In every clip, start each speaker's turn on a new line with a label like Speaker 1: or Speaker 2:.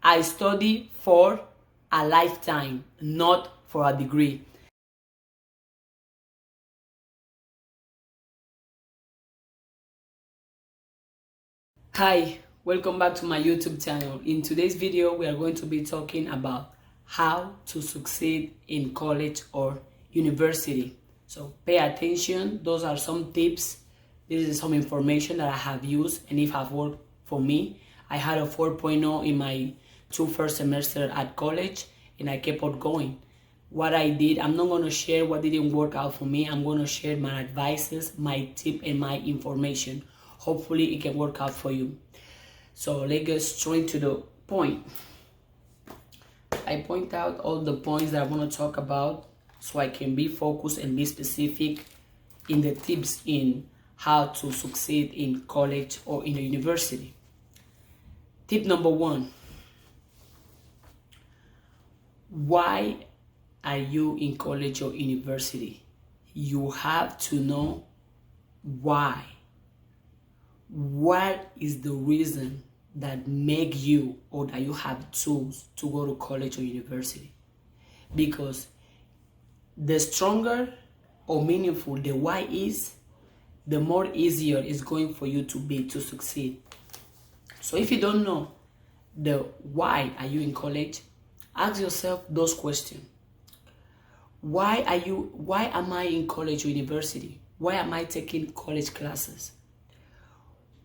Speaker 1: I study for a lifetime, not for a degree. Hi, welcome back to my YouTube channel. In today's video, we are going to be talking about how to succeed in college or university. So pay attention. Those are some tips. This is some information that I have used and it have worked for me. I had a 4.0 in my first semester at college and I kept on going. What I did, I'm not going to share what didn't work out for me. I'm going to share my advices, my tip, and my information. Hopefully it can work out for you. So let's get straight to the point. I point out all the points that I want to talk about so I can be focused and be specific in the tips in how to succeed in college or in the university. Tip number 1. Why are you in college or university? You have to know why. What is the reason that make you or that you have tools to go to college or university? Because the stronger or meaningful the why is, the more easier it's going for you to be to succeed. So if you don't know the why are you in college, ask yourself those questions. Why am I in college or university? Why am I taking college classes?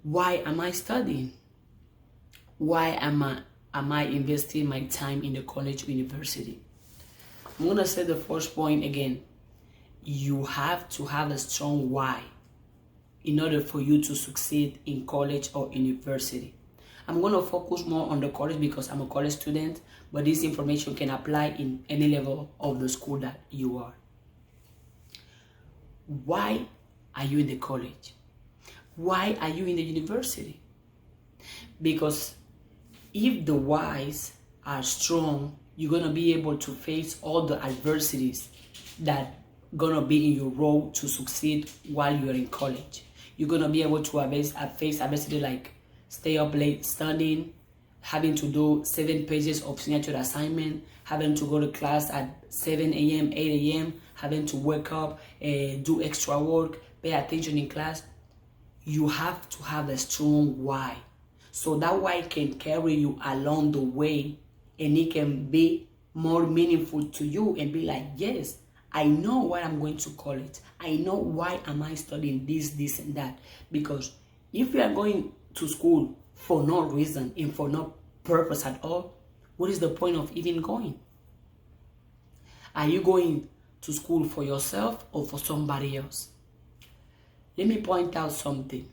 Speaker 1: Why am I studying? Why am I investing my time in the college or university? I'm going to say the first point again. You have to have a strong why in order for you to succeed in college or university. I'm going to focus more on the college because I'm a college student, but this information can apply in any level of the school that you are. Why are you in the college? Why are you in the university? Because if the whys are strong, you're going to be able to face all the adversities that going to be in your role to succeed while you're in college. You're going to be able to face adversity like stay up late studying, having to do 7 pages of signature assignment, having to go to class at 7 a.m., 8 a.m., having to wake up, do extra work, pay attention in class. You have to have a strong why. So that why can carry you along the way and it can be more meaningful to you and be like, yes, I know why I'm going to college. I know why am I studying this, and that. Because if you are going to school for no reason and for no purpose at all, what is the point of even going? Are you going to school for yourself or for somebody else? Let me point out something.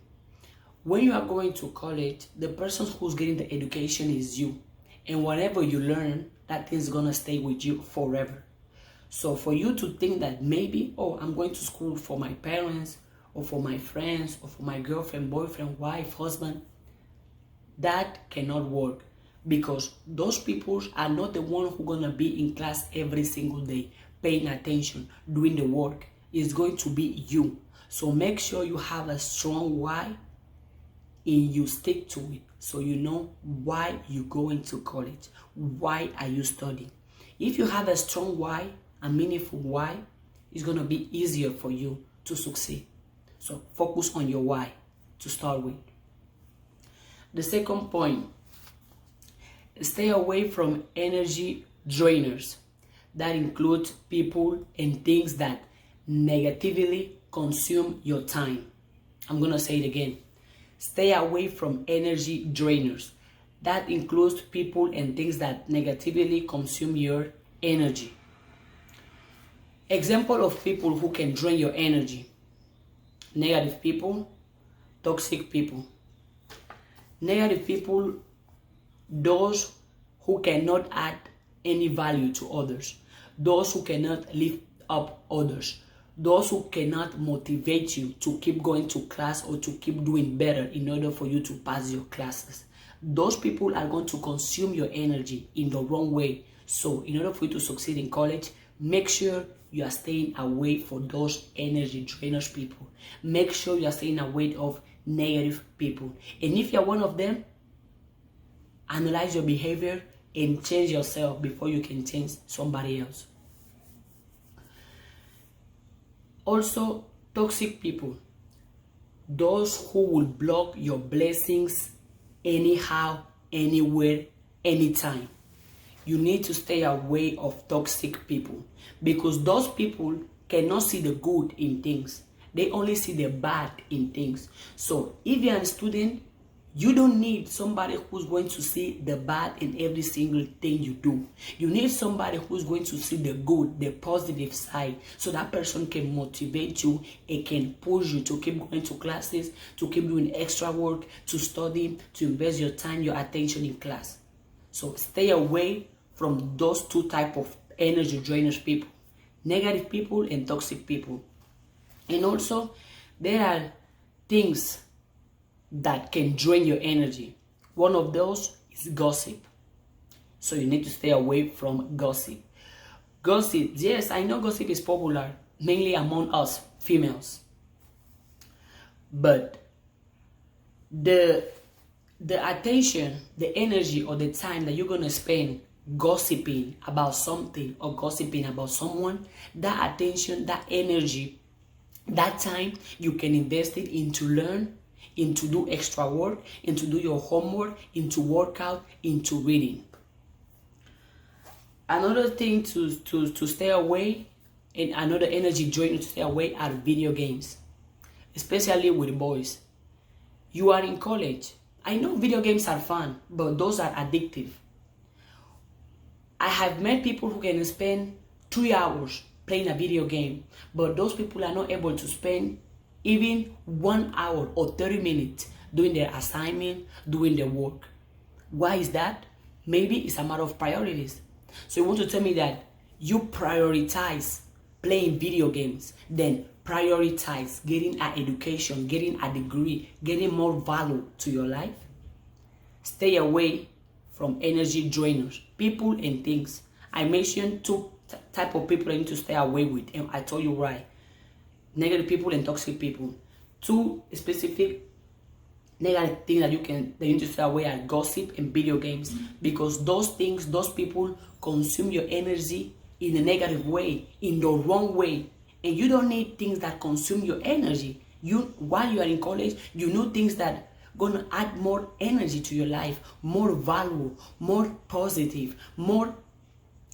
Speaker 1: When you are going to college, the person who's getting the education is you. And whatever you learn, that thing's gonna stay with you forever. So for you to think that maybe, oh, I'm going to school for my parents or for my friends or for my girlfriend, boyfriend, wife, husband, that cannot work. Because those people are not the one who are gonna be in class every single day, paying attention, doing the work. It's going to be you. So make sure you have a strong why and you stick to it so you know why you go into college. Why are you studying? If you have a strong why, a meaningful why, it's going to be easier for you to succeed. So focus on your why to start with. The second point, stay away from energy drainers. That includes people and things that negatively consume your time. I'm going to say it again. Stay away from energy drainers. That includes people and things that negatively consume your energy. Example of people who can drain your energy. Negative people, toxic people. Negative people, those who cannot add any value to others. Those who cannot lift up others. Those who cannot motivate you to keep going to class or to keep doing better in order for you to pass your classes. Those people are going to consume your energy in the wrong way. So in order for you to succeed in college, make sure you are staying away from those energy drainers people. Make sure you are staying away of negative people. And if you are one of them, analyze your behavior and change yourself before you can change somebody else. Also, toxic people, those who will block your blessings anyhow, anywhere, anytime. You need to stay away of toxic people, because those people cannot see the good in things. They only see the bad in things. So if you're a student, you don't need somebody who's going to see the bad in every single thing you do. You need somebody who's going to see the good, the positive side, so that person can motivate you and can push you to keep going to classes, to keep doing extra work, to study, to invest your time, your attention in class. So stay away from those two types of energy drainers people, negative people and toxic people. And also, there are things that can drain your energy. One of those is gossip. So you need to stay away from gossip. Gossip, yes, I know gossip is popular, mainly among us females. But the attention, the energy, or the time that you're going to spend gossiping about something or gossiping about someone, that attention, that energy, that time, you can invest it into learn, into do extra work, into do your homework, into workout, into reading. Another thing to stay away, and another energy drain to stay away, are video games, especially with boys. You are in college. I know video games are fun, but those are addictive. I have met people who can spend 3 hours playing a video game, but those people are not able to spend even 1 hour or 30 minutes doing their assignment, doing their work. Why is that? Maybe it's a matter of priorities. So you want to tell me that you prioritize playing video games, then prioritize getting an education, getting a degree, getting more value to your life? Stay away from energy drainers, people and things. I mentioned two type of people I need to stay away with, and I told you why. Negative people and toxic people. Two specific negative things that you need to stay away are gossip and video games, because those things, those people consume your energy in a negative way, in the wrong way, and you don't need things that consume your energy. While you are in college, you know things that gonna add more energy to your life, more value, more positive, more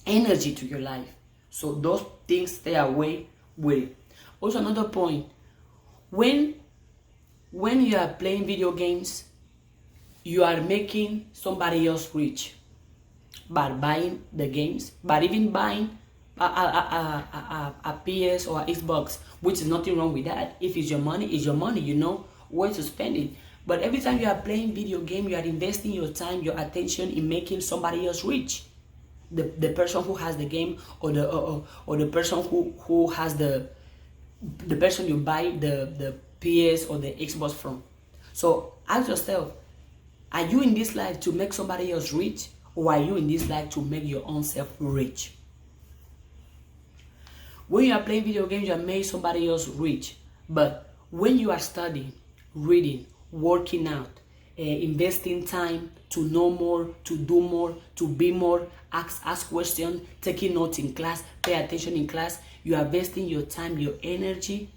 Speaker 1: energy to your life. So those things stay away with. Also, another point, when you are playing video games, you are making somebody else rich by buying the games, but even buying a PS or a Xbox, which is nothing wrong with that. If it's your money, it's your money, you know where to spend it. But every time you are playing video game, you are investing your time, your attention in making somebody else rich. The person who has the game, or the person who has the person you buy the PS or the Xbox from. So ask yourself, are you in this life to make somebody else rich, or are you in this life to make your own self rich? When you are playing video games, you are making somebody else rich. But when you are studying, reading, working out, investing time to know more, to do more, to be more, ask questions, taking notes in class, pay attention in class, you are investing your time, your energy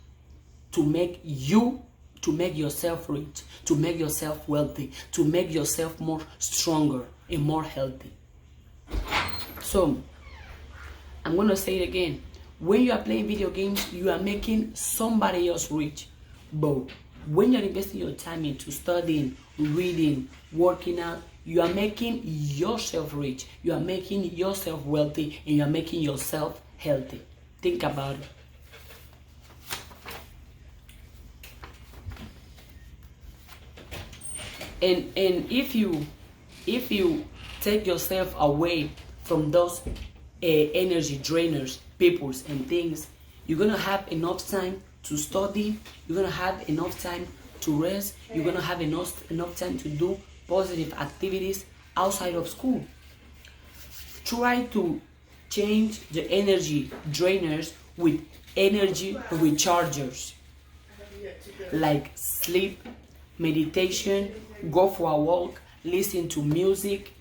Speaker 1: to make yourself rich, to make yourself wealthy, to make yourself more stronger and more healthy. So I'm going to say it again. When you are playing video games, you are making somebody else rich. But when you're investing your time into studying, reading, working out, you are making yourself rich, you are making yourself wealthy, and you are making yourself healthy. Think about it. And if you take yourself away from those energy drainers, peoples and things, you're gonna have enough time to study, you're gonna have enough time to rest, you're gonna have enough time to do positive activities outside of school. Try to change the energy drainers with energy rechargers, like sleep, meditation, go for a walk, listen to music,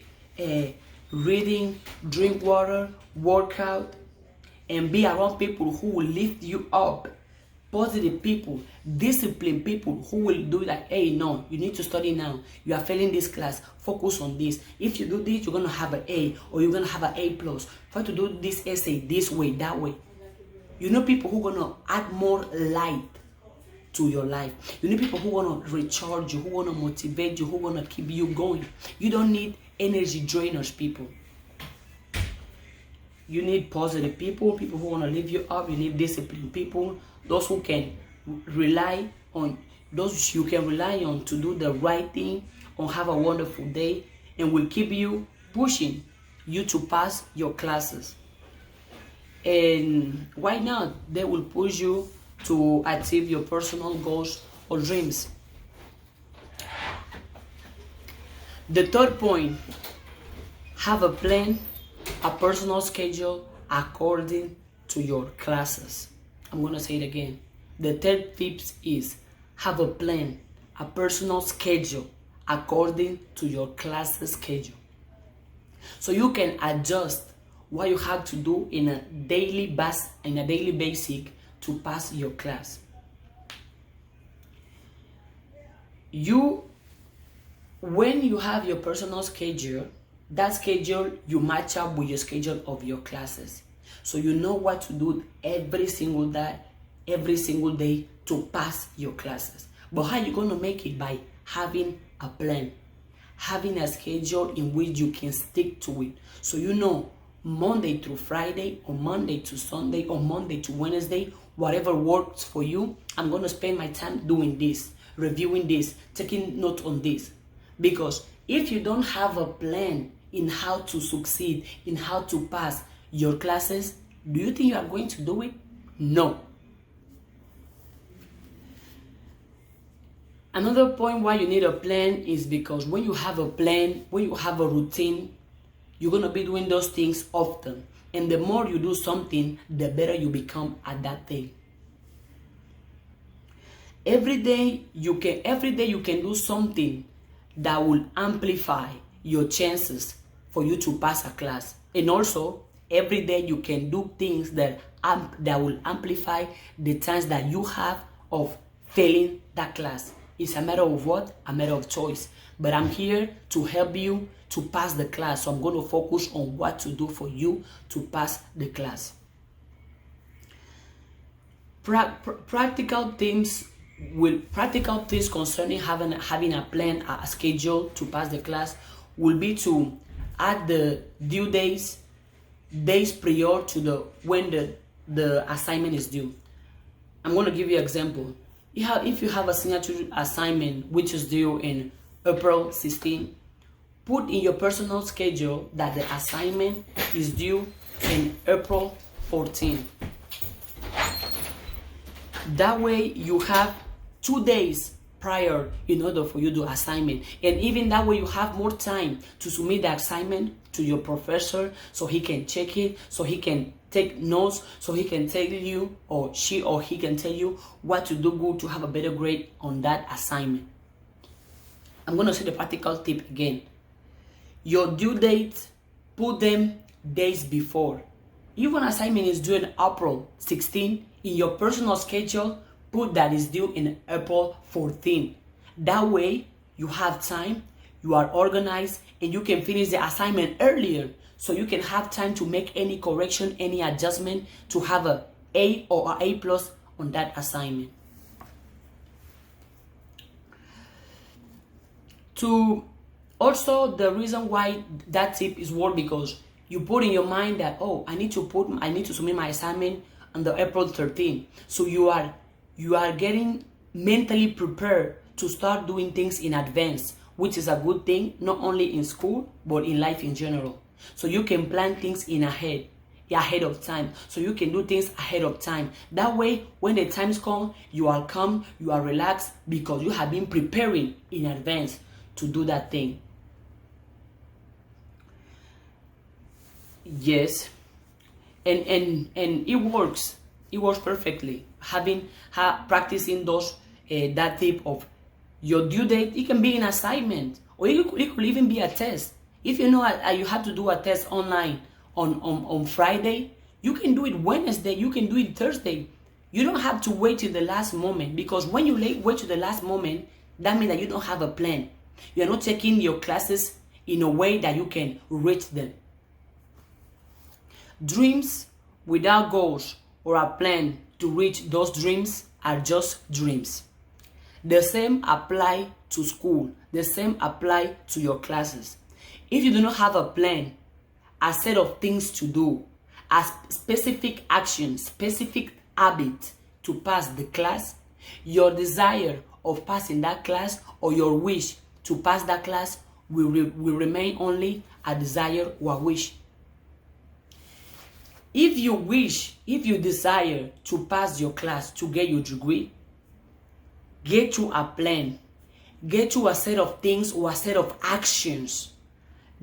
Speaker 1: reading, drink water, work out, and be around people who will lift you up. Positive people, disciplined people who will do like, hey, no, you need to study now. You are failing this class. Focus on this. If you do this, you're gonna have an A, or you're gonna have an A plus. Try to do this essay this way, that way. You know people who are gonna add more light to your life. You need people who want to recharge you, who want to motivate you, who want to keep you going. You don't need energy drainers, people. You need positive people, people who want to lift you up. You need disciplined people, those who can rely on, those you can rely on to do the right thing, or have a wonderful day, and will keep you pushing you to pass your classes. And why not? They will push you to achieve your personal goals or dreams. The third point, have a plan, a personal schedule according to your classes. I'm going to say it again. The third tip is have a plan, a personal schedule according to your classes schedule. So you can adjust what you have to do in a daily basic to pass your class. When you have your personal schedule, that schedule you match up with your schedule of your classes. So you know what to do every single day to pass your classes. But how you going to make it? By having a plan, having a schedule in which you can stick to it. So you know Monday through Friday, or Monday to Sunday, or Monday to Wednesday, whatever works for you, I'm going to spend my time doing this, reviewing this, taking note on this. Because if you don't have a plan in how to succeed, in how to pass your classes, do you think you are going to do it? No. Another point why you need a plan is because when you have a plan, when you have a routine, you're going to be doing those things often. And the more you do something, the better you become at that thing. Every day you can do something that will amplify your chances for you to pass a class. And also, every day you can do things that will amplify the chance that you have of failing that class. It's a matter of what? A matter of choice. But I'm here to help you to pass the class. So I'm going to focus on what to do for you to pass the class. Practical things concerning having a plan, a schedule to pass the class will be to add the due days prior to when the assignment is due. I'm going to give you an example. If you have a signature assignment which is due in April 16, put in your personal schedule that the assignment is due in April 14. That way you have 2 days prior in order for you to do assignment. And even that way you have more time to submit the assignment to your professor so he can check it, so he can take notes, so he can tell you, or she or he can tell you what to do good to have a better grade on that assignment. I'm going to say the practical tip again. Your due dates, put them days before. If an assignment is due in April 16, in your personal schedule, put that is due in April 14. That way, you have time, you are organized, and you can finish the assignment earlier. So you can have time to make any correction, any adjustment to have a A or a A plus on that assignment. Also, the reason why that tip is worth, because you put in your mind that, oh, I need to submit my assignment on the April 13th. So you are getting mentally prepared to start doing things in advance, which is a good thing, not only in school, but in life in general. So you can plan things ahead of time. So you can do things ahead of time. That way, when the times come, you are calm, you are relaxed, because you have been preparing in advance to do that thing. Yes, and it works. It works perfectly. Practicing that tip of your due date. It can be an assignment, or it could even be a test. If you know you have to do a test online on Friday, you can do it Wednesday, you can do it Thursday. You don't have to wait till the last moment, because when you wait till the last moment, that means that you don't have a plan. You are not taking your classes in a way that you can reach them. Dreams without goals or a plan to reach those dreams are just dreams. The same apply to school. The same apply to your classes. If you do not have a plan, a set of things to do, a specific action, specific habit to pass the class, your desire of passing that class or your wish to pass that class will remain only a desire or a wish. If you desire to pass your class, to get your degree, get you a plan, get you a set of things or a set of actions,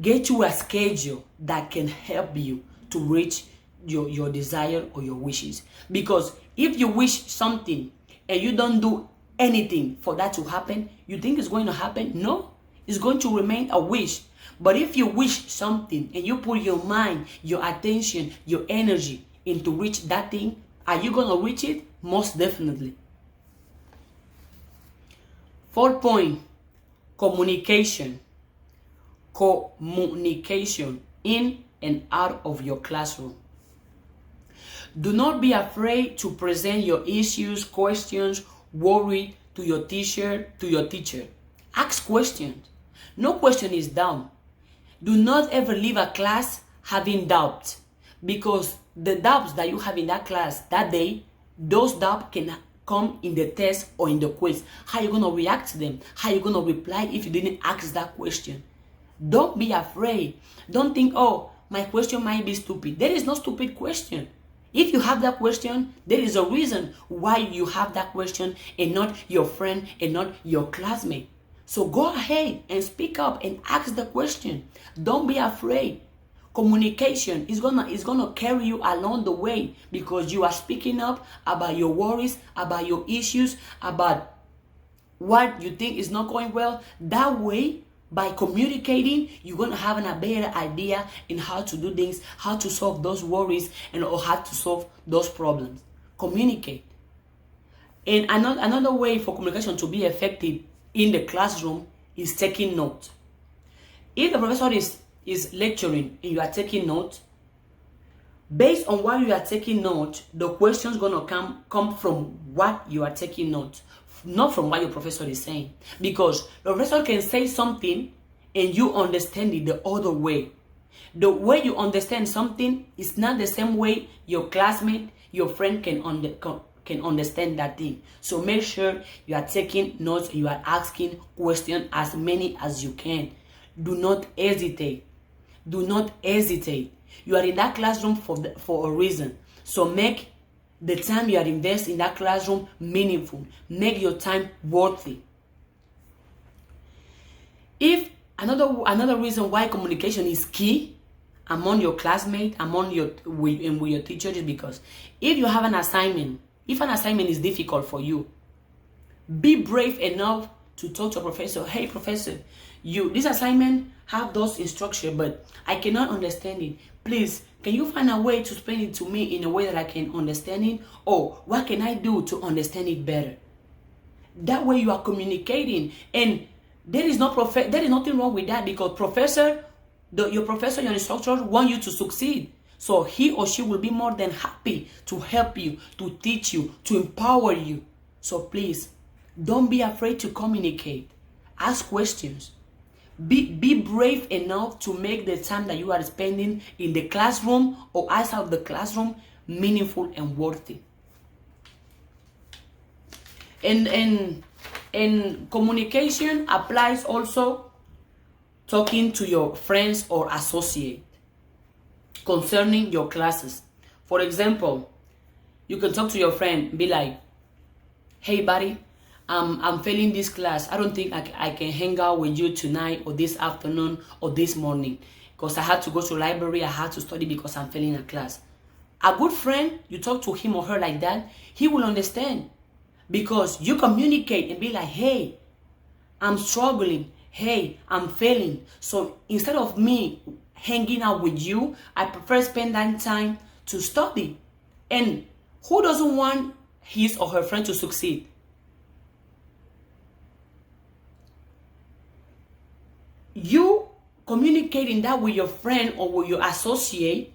Speaker 1: get you a schedule that can help you to reach your desire or your wishes. Because if you wish something and you don't do anything for that to happen, you think it's going to happen? No, it's going to remain a wish. But if you wish something and you put your mind, your attention, your energy into reach that thing, are you going to reach it? Most definitely. Fourth point, communication. Communication in and out of your classroom. Do not be afraid to present your issues, questions, worry to your teacher. Ask questions. No question is dumb. Do not ever leave a class having doubts, because the doubts that you have in that class that day, those doubts can come in the test or in the quiz. How are you going to react to them? How are you going to reply if you didn't ask that question? Don't be afraid. Don't think, oh, my question might be stupid. There is no stupid question. If you have that question, there is a reason why you have that question and not your friend and not your classmate. So go ahead and speak up and ask the question. Don't be afraid. Communication is gonna carry you along the way, because you are speaking up about your worries, about your issues, about what you think is not going well. That way, by communicating, you're going to have a better idea in how to do things, how to solve those worries, or how to solve those problems. Communicate. And another way for communication to be effective in the classroom is taking notes. If the professor is lecturing and you are taking notes, based on what you are taking notes, the questions going to come from what you are taking notes, not from what your professor is saying. Because the professor can say something and you understand it the other way. The way you understand something is not the same way your classmate, your friend can understand that thing. So make sure you are taking notes, you are asking questions, as many as you can. Do not hesitate. Do not hesitate. You are in that classroom for a reason. So make the time you are investing in that classroom meaningful. Make your time worthy. If another reason why communication is key among your classmates, with your teachers, is because if you have an assignment, if an assignment is difficult for you, be brave enough to talk to a professor. Hey, professor, this assignment have those instructions, but I cannot understand it. Please, can you find a way to explain it to me in a way that I can understand it? Or what can I do to understand it better? That way you are communicating, and there is nothing wrong with that, because your professor, your instructor want you to succeed. So he or she will be more than happy to help you, to teach you, to empower you. So please, don't be afraid to communicate. Ask questions. Be brave enough to make the time that you are spending in the classroom or outside of the classroom meaningful and worthy. And communication applies also talking to your friends or associates concerning your classes. For example, you can talk to your friend, be like, hey buddy, I'm failing this class. I don't think I can hang out with you tonight or this afternoon or this morning, because I had to go to the library, I had to study because I'm failing a class. A good friend, you talk to him or her like that, he will understand, because you communicate and be like, hey, I'm struggling. hey, I'm failing. So instead of me hanging out with you, I prefer spend that time to study. And who doesn't want his or her friend to succeed? You communicating that with your friend or with your associate,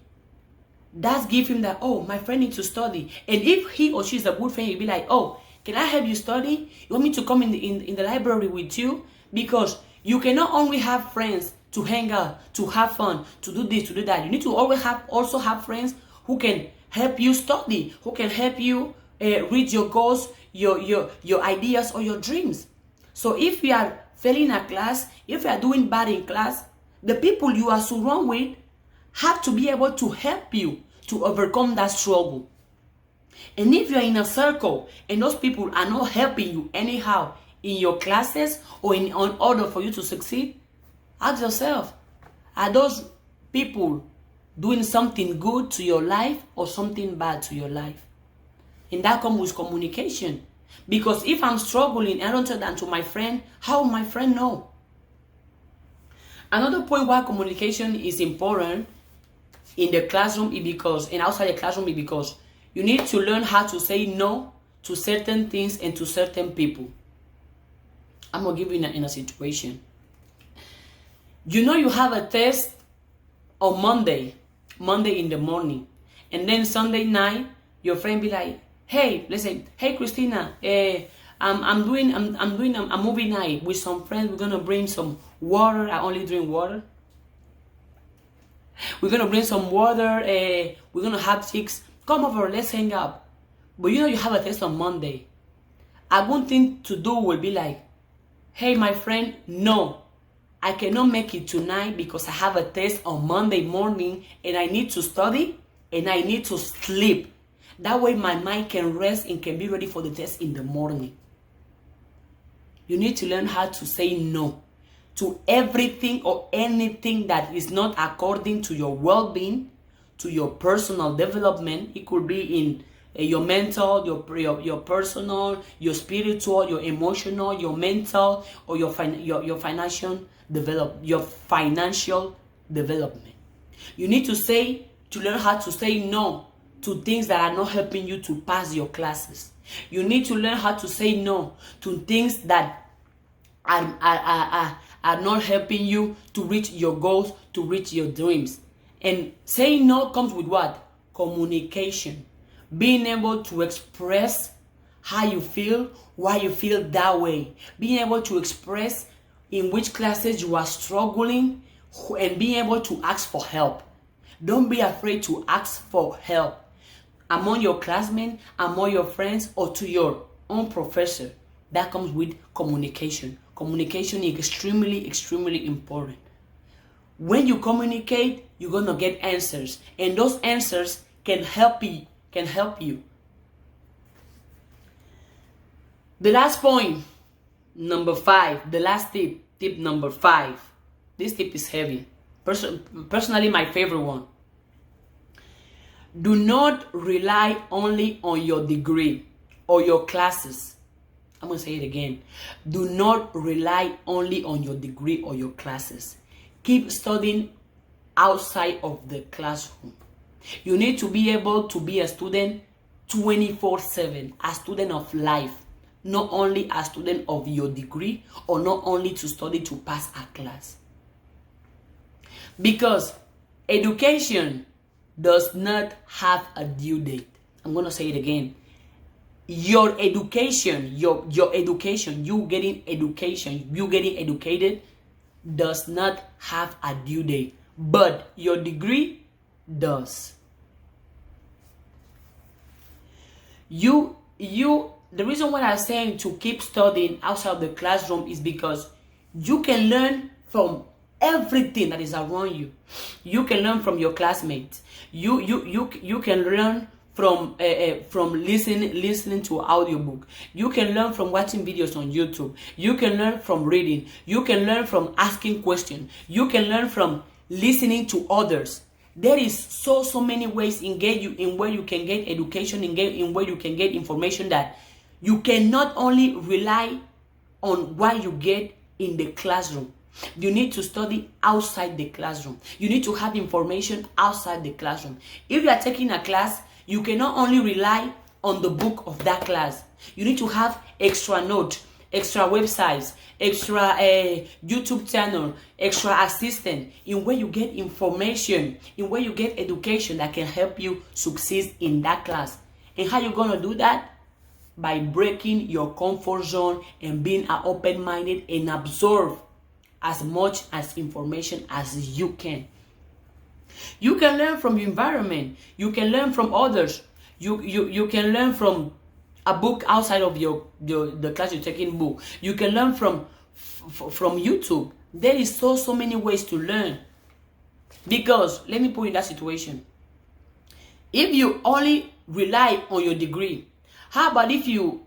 Speaker 1: that's give him that, oh, my friend needs to study. And if he or she is a good friend, you'll be like, oh, can I help you study? You want me to come in the library with you? Because you cannot only have friends to hang out, to have fun, to do this, to do that. You need to always also have friends who can help you study, who can help you reach your goals, your ideas, or your dreams. So if you are failing a class, if you are doing bad in class, the people you are surrounded with have to be able to help you to overcome that struggle. And if you're in a circle and those people are not helping you anyhow in your classes or in order for you to succeed, ask yourself, are those people doing something good to your life or something bad to your life? And that comes with communication. Because if I'm struggling, I don't tell that to my friend, how will my friend know? Another point why communication is important in the classroom is because, and outside the classroom is because, you need to learn how to say no to certain things and to certain people. I'm going to give you in a situation. You know you have a test on Monday in the morning. And then Sunday night, your friend be like, hey, listen, hey Christina, I'm doing a movie night with some friends. We're going to bring some water. I only drink water. We're going to bring some water. We're going to have chicks. Come over, let's hang out. But you know you have a test on Monday. A good thing to do will be like, hey, my friend, no, I cannot make it tonight because I have a test on Monday morning and I need to study and I need to sleep. That way my mind can rest and can be ready for the test in the morning. You need to learn how to say no to everything or anything that is not according to your well-being, to your personal development. It could be in your mental, your personal, your spiritual, your emotional, your mental, or your financial development. You need to learn how to say no to things that are not helping you to pass your classes. You need to learn how to say no to things that are not helping you to reach your goals, to reach your dreams. And saying no comes with what? Communication. Being able to express how you feel, why you feel that way. Being able to express in which classes you are struggling and being able to ask for help. Don't be afraid to ask for help among your classmates, among your friends, or to your own professor. That comes with communication. Communication is extremely, extremely important. When you communicate, you're going to get answers. And those answers can help you. The last point, number 5. The last tip number 5. This tip is heavy. Personally, my favorite one. Do not rely only on your degree or your classes. I'm going to say it again. Do not rely only on your degree or your classes. Keep studying outside of the classroom. You need to be able to be a student 24/7, a student of life, not only a student of your degree or not only to study to pass a class. Because education does not have a due date. I'm going to say it again. Your education, you getting educated does not have a due date, but your degree does. The reason why I'm saying to keep studying outside the classroom is because you can learn from everything that is around you. You can learn from your classmates. You can learn from listening to an audiobook. You can learn from watching videos on YouTube. You can learn from reading. You can learn from asking questions. You can learn from listening to others. There is so many ways in where you can get education, in where you can get information, that you cannot only rely on what you get in the classroom. You need to study outside the classroom. You need to have information outside the classroom. If you are taking a class, you cannot only rely on the book of that class. You need to have extra notes, extra websites, extra YouTube channel, extra assistant, in where you get information, in where you get education that can help you succeed in that class. And how you gonna do that? By breaking your comfort zone and being open-minded and absorb as much as information as you can. You can learn from your environment. You can learn from others. You can learn from a book outside of the class you're taking book. You can learn from YouTube. There is so many ways to learn. Because let me put you in that situation. If you only rely on your degree, how about if you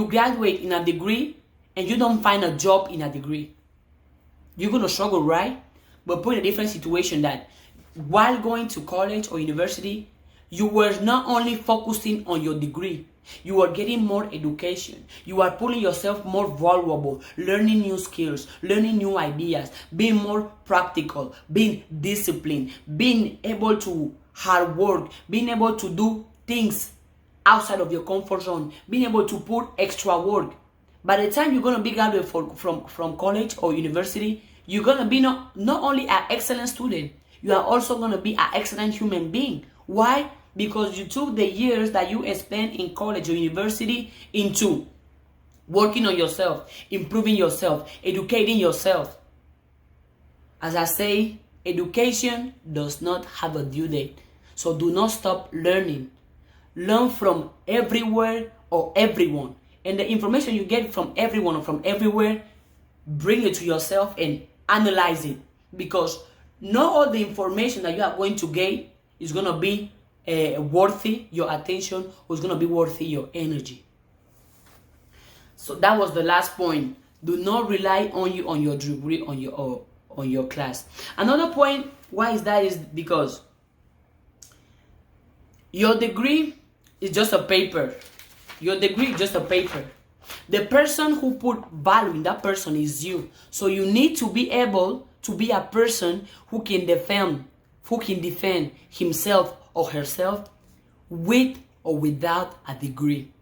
Speaker 1: graduate in a degree and you don't find a job in a degree? You're gonna struggle, right? But put in a different situation that while going to college or university, you were not only focusing on your degree, you are getting more education. You are putting yourself more valuable, learning new skills, learning new ideas, being more practical, being disciplined, being able to hard work, being able to do things outside of your comfort zone, being able to put extra work. By the time you're going to be graduated from college or university, you're going to be not only an excellent student, you are also going to be an excellent human being. Why? Because you took the years that you spent in college or university into working on yourself, improving yourself, educating yourself. As I say, education does not have a due date. So do not stop learning. Learn from everywhere or everyone. And the information you get from everyone or from everywhere, bring it to yourself and analyze it. Because not all the information that you are going to get is going to be worthy your attention, or is going to be worthy your energy. So that was the last point. Do not rely on your degree, on your class. Another point, why is that? Is because your degree is just a paper. Your degree is just a paper. The person who put value in that person is you. So you need to be able to be a person who can defend himself or herself with or without a degree.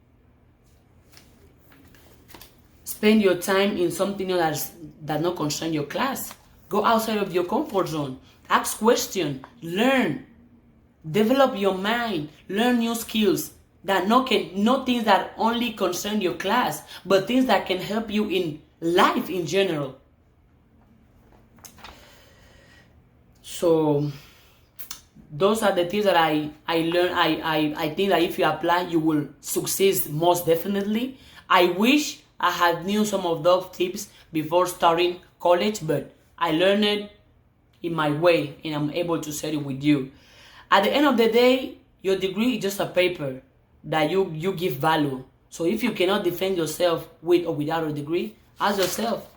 Speaker 1: Spend your time in something that not concern your class. Go outside of your comfort zone. Ask questions. Learn. Develop your mind. Learn new skills. Not things that only concern your class, but things that can help you in life in general. So those are the things that I learned. I think that if you apply, you will succeed most definitely. I wish I had knew some of those tips before starting college, but I learned it in my way, and I'm able to share it with you. At the end of the day, your degree is just a paper that you give value. So if you cannot defend yourself with or without a degree, ask yourself,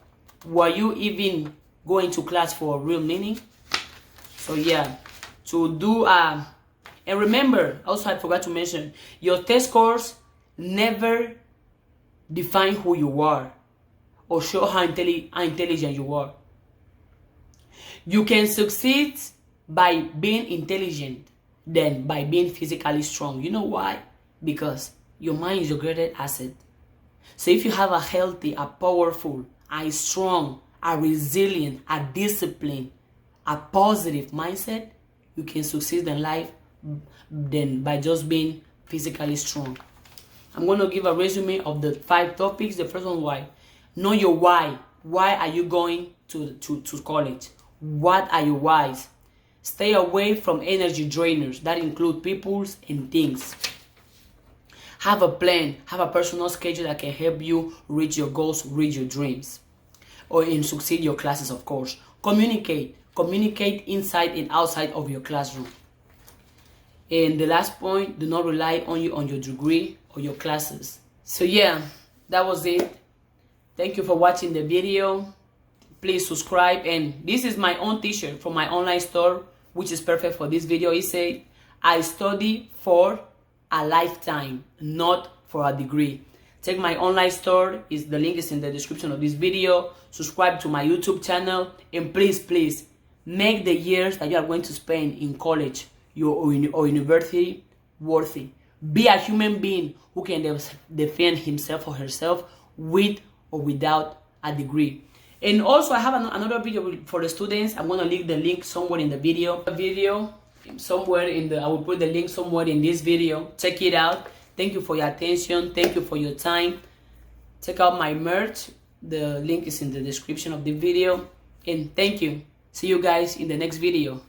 Speaker 1: were you even going to class for a real meaning? So yeah, to do and remember, also I forgot to mention, your test scores never define who you are or show how intelligent you are. You can succeed by being intelligent than by being physically strong. You know why? Because your mind is your greatest asset. So if you have a healthy, a powerful, a strong, a resilient, a disciplined, a positive mindset, you can succeed in life than by just being physically strong. I'm going to give a resume of the 5 topics. The first one, why. Know your why. Why are you going to college? What are your whys? Stay away from energy drainers. That include people and things. Have a plan. Have a personal schedule that can help you reach your goals, reach your dreams, or in succeed your classes, of course. Communicate. Communicate inside and outside of your classroom. And the last point, do not rely on your degree or your classes. So yeah, that was it. Thank you for watching the video. Please subscribe. And this is my own t-shirt from my online store, which is perfect for this video. It says, I study for a lifetime, not for a degree. Take my online store. The link is in the description of this video. Subscribe to my YouTube channel. And please, make the years that you are going to spend in college or university worthy. Be a human being who can defend himself or herself with or without a degree. And also, I have another video for the students. I'm going to leave the link somewhere in the video. I will put the link somewhere in this video. Check it out. Thank you for your attention. Thank you for your time. Check out my merch. The link is in the description of the video. And thank you. See you guys in the next video.